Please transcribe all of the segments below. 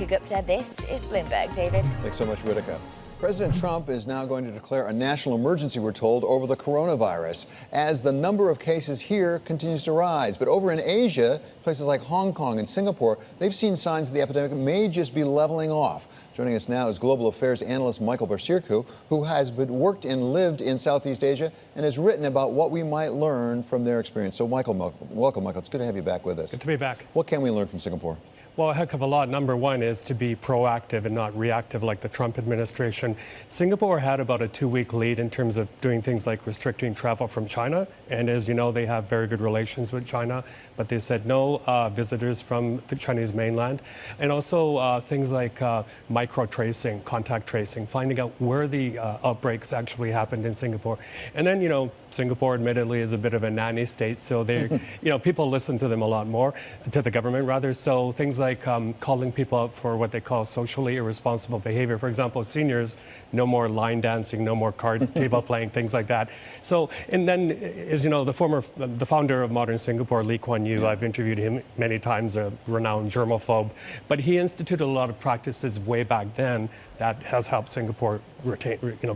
Gupta, this is Bloomberg. David. Thanks so much, Ritika. President Trump is now going to declare a national emergency, we're told, over the coronavirus as the number of cases here continues to rise. But over in Asia, places like Hong Kong and Singapore, they've seen signs the epidemic may just be leveling off. Joining us now is global affairs analyst Michael Bociurkiw, who has worked and lived in Southeast Asia and has written about what we might learn from their experience. So, welcome, Michael. It's good to have you back with us. Good to be back. What can we learn from Singapore? Well, a heck of a lot. Number one is to be proactive and not reactive like the Trump administration. Singapore had about a 2-week lead in terms of doing things like restricting travel from China. And as you know, they have very good relations with China. But they said no visitors from the Chinese mainland. And also things like micro-tracing, contact tracing, finding out where the outbreaks actually happened in Singapore. And then, you know, Singapore admittedly is a bit of a nanny state. So they, people listen to them a lot more, to the government rather. So things like calling people out for what they call socially irresponsible behavior. For example, seniors, no more line dancing, no more card table playing, things like that. So, and then, as you know, the founder of modern Singapore, Lee Kuan Yew, I've interviewed him many times, a renowned germaphobe, but he instituted a lot of practices way back then that has helped Singapore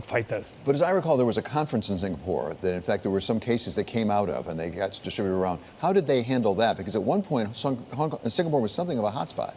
fight this. But as I recall, there was a conference in Singapore that, in fact, there were some cases that came out of and they got distributed around. How did they handle that? Because at one point, Singapore was something of a hotspot.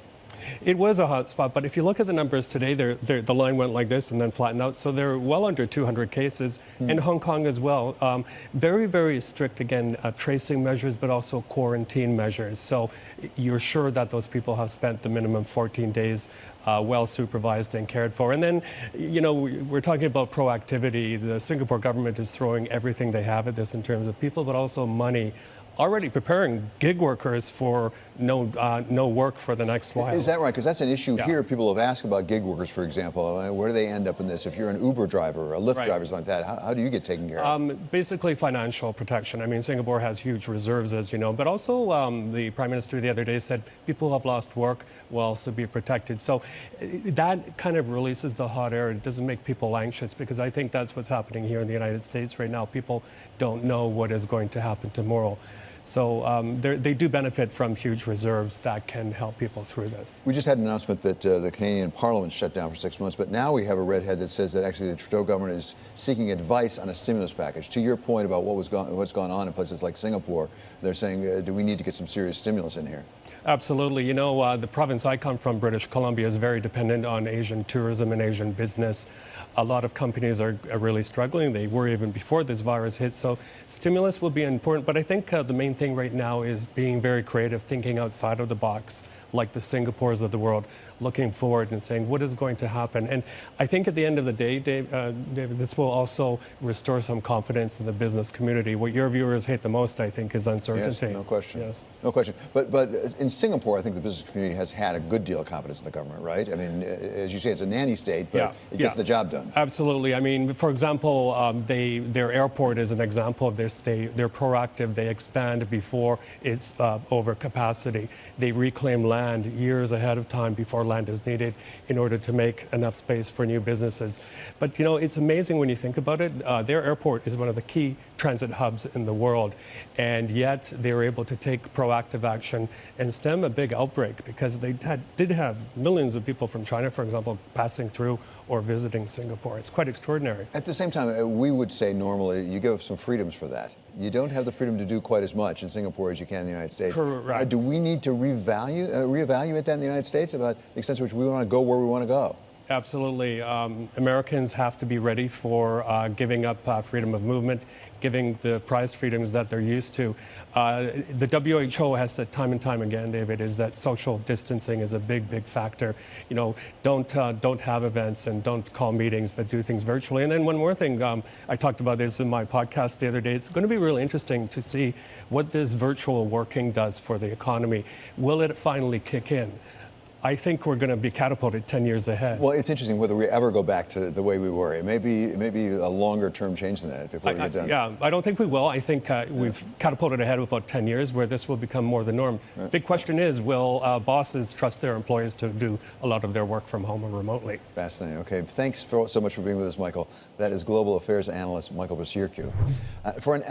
It was a hotspot, but if you look at the numbers today, the line went like this and then flattened out. So they're well under 200 cases in Hong Kong as well. Very, very strict, again, tracing measures, but also quarantine measures. So you're sure that those people have spent the minimum 14 days well supervised and cared for. And then, we're talking about proactivity. The Singapore government is throwing everything they have at this in terms of people, but also money, already preparing gig workers for no work for the next while. Is that right? Because that's an issue here. People have asked about gig workers, for example. Where do they end up in this? If you're an Uber driver or a Lyft driver, something like that, how do you get taken care of? Basically financial protection. I mean, Singapore has huge reserves, as you know, but also the Prime Minister the other day said people who have lost work will also be protected. So that kind of releases the hot air. It doesn't make people anxious, because I think that's what's happening here in the United States right now. People don't know what is going to happen tomorrow. So they do benefit from huge reserves that can help people through this. We just had an announcement that the Canadian Parliament shut down for 6 months, but now we have a redhead that says that actually the Trudeau government is seeking advice on a stimulus package. To your point about what's gone on in places like Singapore, they're saying, do we need to get some serious stimulus in here? Absolutely. The province I come from, British Columbia, is very dependent on Asian tourism and Asian business. A lot of companies are really struggling. They were even before this virus hit. So stimulus will be important. But I think the main thing right now is being very creative, thinking outside of the box, like the Singapores of the world, looking forward and saying, what is going to happen? And I think at the end of the day, David, this will also restore some confidence in the business community. What your viewers hate the most, I think, is uncertainty. Yes, no question. Yes. No question. But in Singapore, I think the business community has had a good deal of confidence in the government, right? I mean, as you say, it's a nanny state, but it gets the job done. Absolutely. I mean, for example, their airport is an example of this. They're proactive. They expand before it's over capacity. They reclaim land years ahead of time before land is needed in order to make enough space for new businesses. But, it's amazing when you think about it. Their airport is one of the key transit hubs in the world, and yet they were able to take proactive action and stem a big outbreak, because they did have millions of people from China, for example, passing through or visiting Singapore. It's quite extraordinary. At the same time, we would say normally you give up some freedoms for that. You don't have the freedom to do quite as much in Singapore as you can in the United States. Correct. Do we need to reevaluate that in the United States about the extent to which we want to go where we want to go? Absolutely. Americans have to be ready for giving up freedom of movement, giving the prized freedoms that they're used to. The WHO has said time and time again, David, is that social distancing is a big, big factor. Don't have events and don't call meetings, but do things virtually. And then one more thing, I talked about this in my podcast the other day. It's going to be really interesting to see what this virtual working does for the economy. Will it finally kick in? I think we're going to be catapulted 10 years ahead. Well, it's interesting whether we ever go back to the way we were. It may be a longer-term change than that before we get done. Yeah, I don't think we will. I think we've catapulted ahead of about 10 years where this will become more the norm. Right. Big question is, will bosses trust their employees to do a lot of their work from home or remotely? Fascinating. Okay, thanks so much for being with us, Michael. That is global affairs analyst Michael Bociurkiw. For an